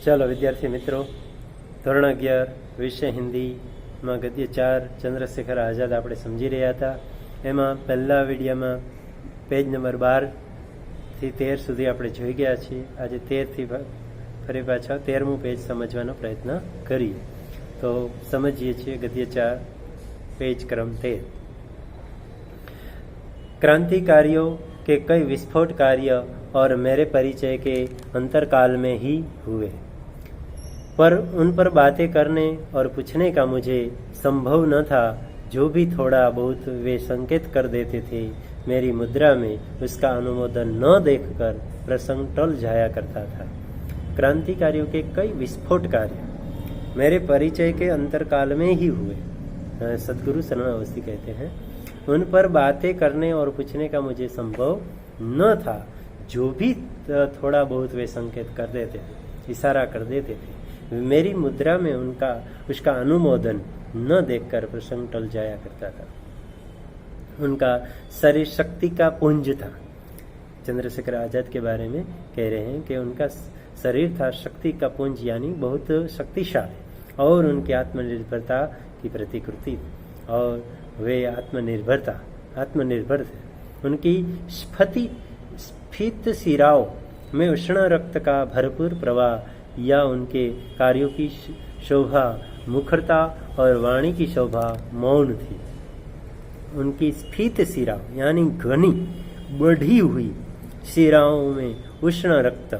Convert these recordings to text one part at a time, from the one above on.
ચાલો વિદ્યાર્થી મિત્રો, ધોરણ 11 વિષય હિન્દીમાં ગદ્ય 4 ચંદ્રશેખર આઝાદ આપણે સમજી રહ્યા હતા. એમાં પહેલા વિડીયોમાં પેજ નંબર 12થી 13 સુધી આપણે જોઈ ગયા છીએ. આજે 13થી ફરી પાછા 13મું પેજ સમજવાનો પ્રયત્ન કરીએ. તો સમજીએ છીએ ગદ્ય 4 પેજ ક્રમ 13. क्रांतिकारियों के कई विस्फोट कार्य और मेरे परिचय के अंतरकाल में ही हुए, पर उन पर बातें करने और पूछने का मुझे संभव न था. जो भी थोड़ा बहुत वे संकेत कर देते थे, मेरी मुद्रा में उसका अनुमोदन न देखकर प्रसंग टल जाया करता था. क्रांतिकारियों के कई विस्फोट कार्य मेरे परिचय के अंतरकाल में ही हुए, सदगुरु शरणावस्थी कहते हैं. उन पर बातें करने और पूछने का मुझे संभव न था. जो भी थोड़ा बहुत वे संकेत कर देते थे, इशारा कर देते थे, मेरी मुद्रा में उसका अनुमोदन न देखकर प्रसंग टल जाया करता था. उनका शरीर शक्ति का पुंज था. चंद्रशेखर आजाद के बारे में कह रहे हैं कि उनका शरीर था शक्ति का पुंज, यानी बहुत शक्तिशाली, और उनकी आत्मनिर्भरता की प्रतिकृति, और वे आत्मनिर्भर थे. उनकी स्फीत शिराओं में उष्ण रक्त का भरपूर प्रवाह या उनके कार्यों की शोभा मुखरता और वाणी की शोभा मौन थी. उनकी स्फीत शिराओं यानी घनी बढ़ी हुई शिराओं में उष्ण रक्त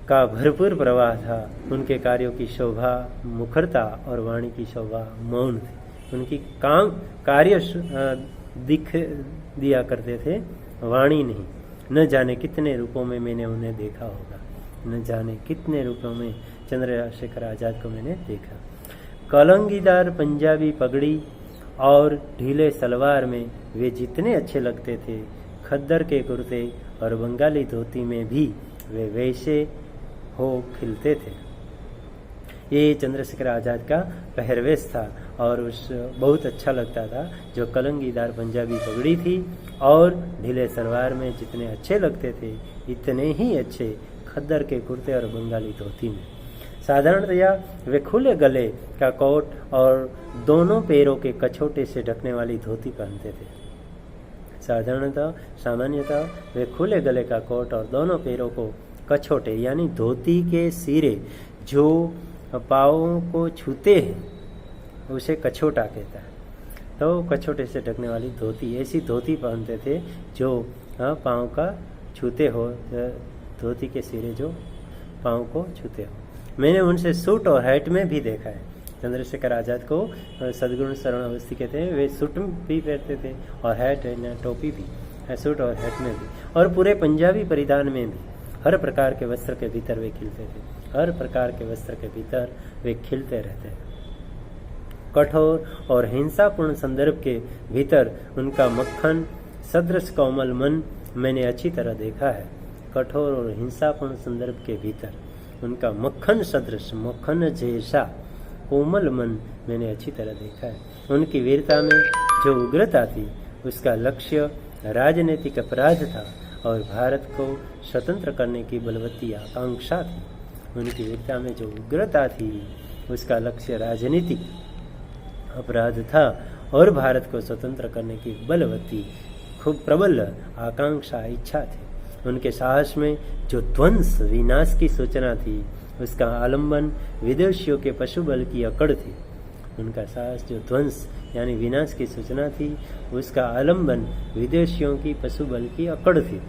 का भरपूर प्रवाह था. उनके कार्यों की शोभा मुखरता और वाणी की शोभा मौन थी. उनकी कार्य दिख दिया करते थे, वाणी नहीं. न जाने कितने रूपों में मैंने उन्हें देखा होगा, न जाने कितने रूपों में चंद्रशेखर आजाद को मैंने देखा. कलंगीदार पंजाबी पगड़ी और ढीले सलवार में वे जितने अच्छे लगते थे, खद्दर के कुर्ते और बंगाली धोती में भी वे वैसे हो खिलते थे. ये चंद्रशेखर आजाद का पहरवेश था और बहुत अच्छा लगता था. जो कलंगीदार पंजाबी पगड़ी थी और ढीले सलवार में जितने अच्छे लगते थे, इतने ही अच्छे खद्दर के कुर्ते और बंगाली धोती में. साधारणतया वे खुले गले का कोट और दोनों पैरों के कछोटे से ढकने वाली धोती पहनते थे. सामान्यतः वे खुले गले का कोट और दोनों पैरों को कछोटे यानी धोती के सिरे जो पाँवों को छूते हैं उसे कछोटा कहता है. तो कछोटे से ढकने वाली धोती, ऐसी धोती पहनते थे जो पाँव का छूते हो, धोती के सिरे जो पाँव को छूते हो. मैंने उनसे सूट और हैट में भी देखा है. चंद्रशेखर आजाद को सदगुरु शरणावस्थी कहते हैं. वे सूट भी पहनते थे और हैट टोपी भी, सूट और हैट में भी, और पूरे पंजाबी परिधान में भी. हर प्रकार के वस्त्र के भीतर वे खिलते थे. हर प्रकार के वस्त्र के भीतर वे खिलते रहते हैं. कठोर और हिंसापूर्ण संदर्भ के भीतर उनका मक्खन सदृश कोमल मन मैंने अच्छी तरह देखा है. कठोर और हिंसापूर्ण संदर्भ के भीतर उनका मक्खन सदृश, मक्खन जैसा कोमल मन मैंने अच्छी तरह देखा है. उनकी वीरता में जो उग्रता थी, उसका लक्ष्य राजनीतिक अपराध था और भारत को स्वतंत्र करने की बलवती आकांक्षा थी. उनकी वीरता में जो उग्रता थी, उसका लक्ष्य राजनीतिक अपराध था और भारत को स्वतंत्र करने की बलवती खूब प्रबल आकांक्षा, इच्छा थी. उनके साहस में जो ध्वंस विनाश की सूचना थी, उसका आलंबन विदेशियों के पशुबल की अकड़ थी. उनका साहस जो ध्वंस यानी विनाश की सूचना थी, उसका आलंबन विदेशियों की पशुबल की अकड़ थी.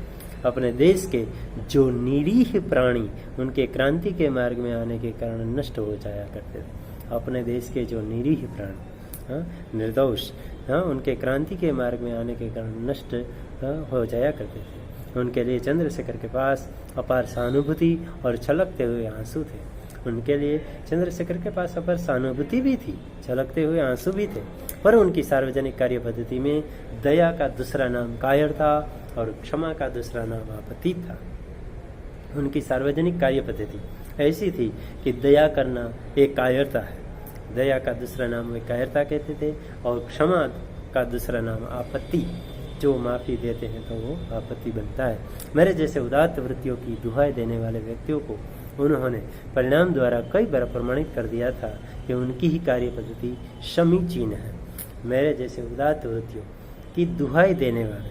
अपने देश के जो निरीह प्राणी उनके क्रांति के मार्ग में आने के कारण नष्ट हो जाया करते थे. अपने देश के जो निरीह प्राणी, निर्दोष, उनके क्रांति के मार्ग में आने के कारण नष्ट हो जाया करते थे. उनके लिए चंद्रशेखर के पास अपार सहानुभूति और छलकते हुए आंसू थे. उनके लिए चंद्रशेखर के पास अपार सहानुभूति भी थी, छलकते हुए आंसू भी थे. पर उनकी सार्वजनिक कार्य पद्धति में दया का दूसरा नाम कायरता और क्षमा का दूसरा नाम आपत्ति था. उनकी सार्वजनिक कार्य पद्धति ऐसी थी कि दया करना एक कायरता है, दया का दूसरा नाम वे कायरता कहते थे, और क्षमा का दूसरा नाम आपत्ति, जो माफ़ी देते हैं तो वो आपत्ति बनता है। मेरे जैसे उदात्त वृत्तियों की दुहाई देने वाले व्यक्तियों को उन्होंने परिणाम द्वारा कई बार प्रमाणित कर दिया था कि उनकी ही कार्य पद्धति समीचीन है। मेरे जैसे उदात्त वृत्तियों की दुहाई देने वाले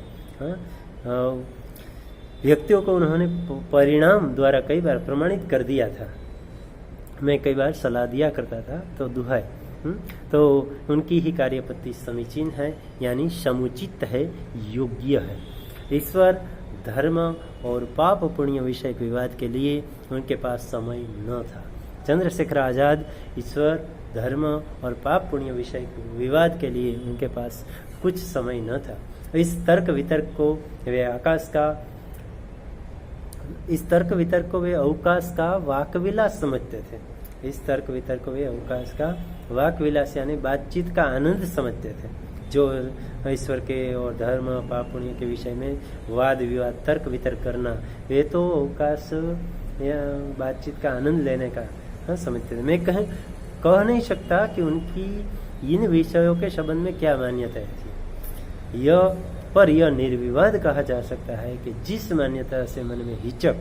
व्यक्तियों को उन्होंने परिणाम द्वारा कई बार प्रमाणित कर दिया था। मैं कई बार सलाह दिया करता था तो दुहाई, तो उनकी ही कार्य पद्धति समीचीन है, यानी समुचित है, योग्य है। ईश्वर, धर्म और पाप पुण्य विषय विवाद के लिए उनके पास समय न था। चंद्रशेखर आज़ाद ईश्वर, धर्म और पाप पुण्य विषय विवाद के लिए उनके पास कुछ समय न था। इस तर्क वितर्क को वे अवकाश का वाकविलास समझते थे। इस तर्क वितर्क को वे अवकाश का वाकविलास यानी बातचीत का आनंद समझते थे। जो ईश्वर के और धर्म पाप पुण्य के विषय में वाद विवाद तर्क वितर्क करना, वे तो अवकाश या बातचीत का आनंद लेने का समझते थे। मैं कह नहीं सकता कि उनकी इन विषयों के संबंध में क्या मान्यता थी। यह निर्विवाद कहा जा सकता है कि जिस मान्यता से मन में हिचक,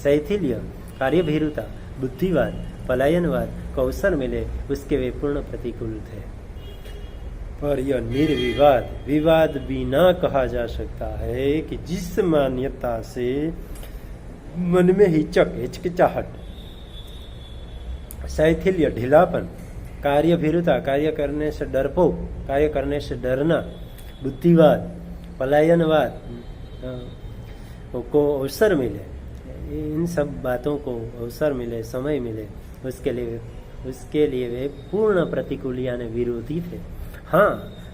शैथिल्य, कार्यभीरुता, बुद्धिवाद, पलायनवाद को अवसर मिले, उसके वे पूर्ण प्रतिकूल थे। पर यह निर्विवाद, विवाद भी ना कहा जा सकता है कि जिस मान्यता से मन में हिचक, हिचकिचाहट, शैथिल्य, ढीलापन, कार्यभीरुता, कार्य करने से डरपोक, कार्य करने से डरना, बुद्धिवाद, पलायनवाद को अवसर मिले, इन सब बातों को अवसर मिले, समय मिले, उसके लिए वे पूर्ण प्रतिकूल यानी विरोधी थे। हाँ,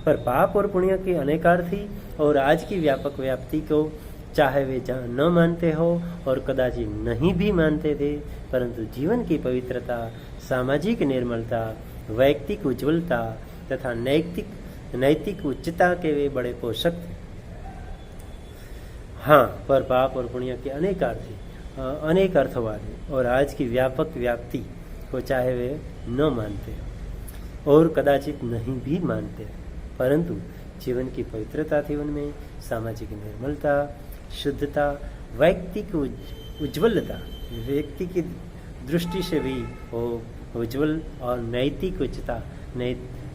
पर पाप और पुण्य की अनेकार्थी और आज की व्यापक व्याप्ति को चाहे वे न मानते हो और कदाचित नहीं भी मानते थे, परंतु जीवन की पवित्रता, सामाजिक निर्मलता, वैयक्तिक उज्ज्वलता तथा नैतिक उच्चता के वे बड़े पोषक थे। हाँ, पर पाप और पुण्य के अनेक अर्थवादी और आज की व्यापक व्याप्ति को चाहे वे न मानते और कदाचित नहीं भी मानते, परंतु जीवन की पवित्रता थी उनमें, सामाजिक निर्मलता, शुद्धता, वैयक्तिक उज्ज्वलता, व्यक्ति की दृष्टि से भी वो उज्ज्वल, और नैतिक उच्चता,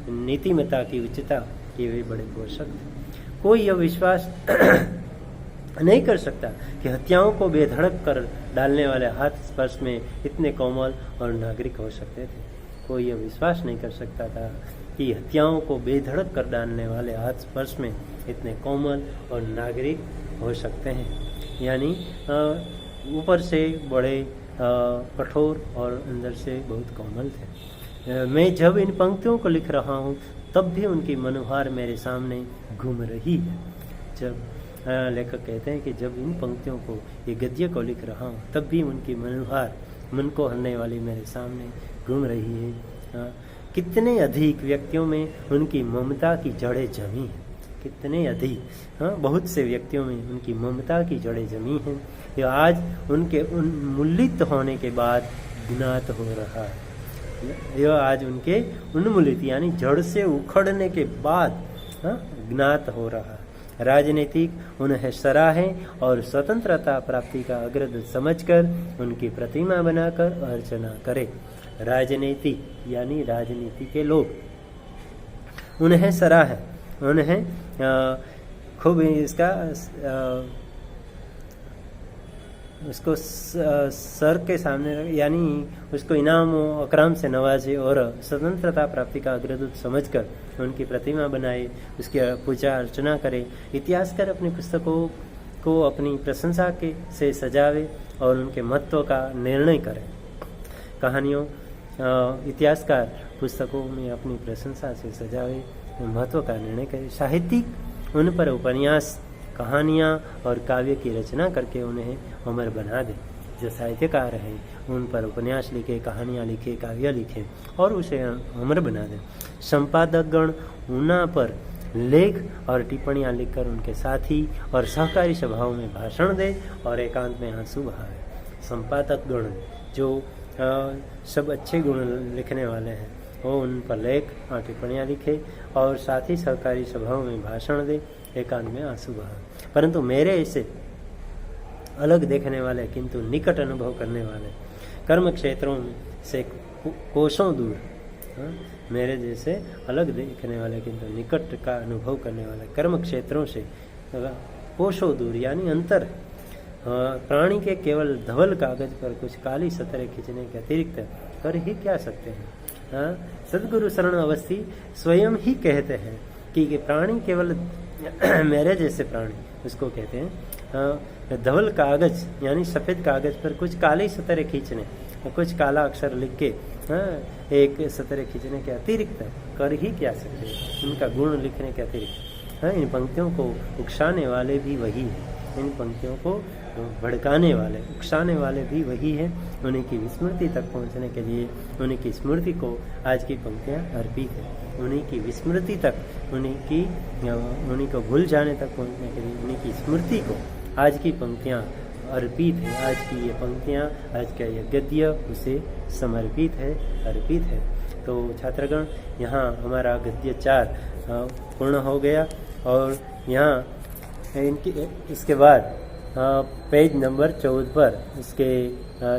नीतिमत्ता की उच्चता के वे बड़े पोषक थे। कोई यह विश्वास नहीं कर सकता कि हत्याओं को बेधड़क कर डालने वाले हाथ स्पर्श में इतने कोमल और नागरिक हो सकते थे। कोई यह विश्वास नहीं कर सकता था कि हत्याओं को बेधड़क कर डालने वाले हाथ स्पर्श में इतने कोमल और नागरिक हो सकते हैं। यानी ऊपर से बड़े कठोर और अंदर से बहुत कोमल थे। मैं जब इन पंक्तियों को लिख रहा हूँ तब भी उनकी मनोहार मेरे सामने घूम रही है। जब लेखक कहते हैं कि जब इन पंक्तियों को, ये गद्य को लिख रहा हूँ तब भी उनकी मनोहार, मन को हरने वाली मेरे सामने घूम रही है। कितने अधिक व्यक्तियों में उनकी ममता की जड़ें जमी हैं, कितने अधिक, बहुत से व्यक्तियों में उनकी ममता की जड़ें जमी हैं। यह आज उनके उन्मूलित होने के बाद ज्ञात हो रहा है। यह आज उनके उन्मूलित यानी जड़ से उखड़ने के बाद ज्ञात हो रहा है। राजनीतिक उन्हें सराहें और स्वतंत्रता प्राप्ति का अग्रदूत समझकर उनकी प्रतिमा बनाकर अर्चना करें। राजनीति यानी राजनीति के लोग उन्हें सराहें, उन्हें खूब इसका उसको सर के सामने यानी उसको इनाम अकराम से नवाजे और स्वतंत्रता प्राप्ति का अग्रदूत समझकर उनकी प्रतिमा बनाए, उसकी पूजा अर्चना करे। इतिहासकार अपनी पुस्तकों को अपनी प्रशंसा से सजावे और उनके महत्व का निर्णय करे। कहानियों इतिहासकार पुस्तकों में अपनी प्रशंसा से सजावे, महत्व का निर्णय करे। साहित्यिक उन पर उपन्यास, कहानियाँ और काव्य की रचना करके उन्हें अमर बना दे। जो साहित्यकार हैं उन पर उपन्यास लिखे, कहानियाँ लिखे, काव्य लिखे और उसे अमर बना दे। संपादकगण उन्हें पर लेख और टिप्पणियाँ लिखकर उनके साथी और सहकारी सभाओं में भाषण दे और एकांत में आंसू बहाए। संपादकगण जो सब अच्छे गुण लिखने वाले हैं वो उन पर लेख और टिप्पणियाँ लिखे और साथ ही सहकारी सभाओं में भाषण दे एकांत में आंसू बहा। परंतु मेरे ऐसे अलग देखने वाले किंतु निकट अनुभव करने वाले, कर्म क्षेत्रों से कोसों दूर, मेरे जैसे अलग देखने वाले किंतु निकट का अनुभव करने वाले, कर्म क्षेत्रों से कोसों दूर यानी अंतर, प्राणी के केवल धवल कागज पर कुछ काली सतरें खींचने के अतिरिक्त कर ही क्या सकते हैं। सदगुरु शरण अवस्थी स्वयं ही कहते हैं कि प्राणी केवल मेरे जैसे प्राणी उसको कहते हैं धवल कागज यानी सफ़ेद कागज पर कुछ काली सतरें खींचने, कुछ काला अक्षर लिख के एक सतरें खींचने के अतिरिक्त कर ही क्या सकते हैं, उनका गुण लिखने के अतिरिक्त। इन पंक्तियों को उकसाने वाले भी वही हैं, इन पंक्तियों को भड़काने वाले उकसाने वाले भी वही हैं। उन्हीं की विस्मृति तक पहुंचने के लिए उन्हीं की स्मृति को आज की पंक्तियां अर्पित है। उन्हीं की विस्मृति तक, उन्हीं को भूल जाने तक पहुंचने के लिए उन्हीं की स्मृति को आज की पंक्तियां अर्पित है। आज की ये पंक्तियां, आज का ये गद्य उसे समर्पित है, अर्पित है। तो छात्रगण, यहाँ हमारा गद्य 4 पूर्ण हो गया और यहाँ इसके बाद पेज नंबर 14 पर इसके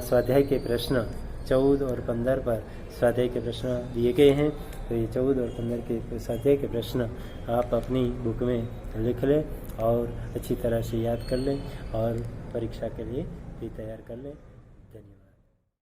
स्वाध्याय के प्रश्न 14 और 15 पर स्वाध्याय के प्रश्न दिए गए हैं। तो ये 14 और 15 के स्वाध्याय के प्रश्न आप अपनी बुक में लिख लें और अच्छी तरह से याद कर लें और परीक्षा के लिए भी तैयार कर लें।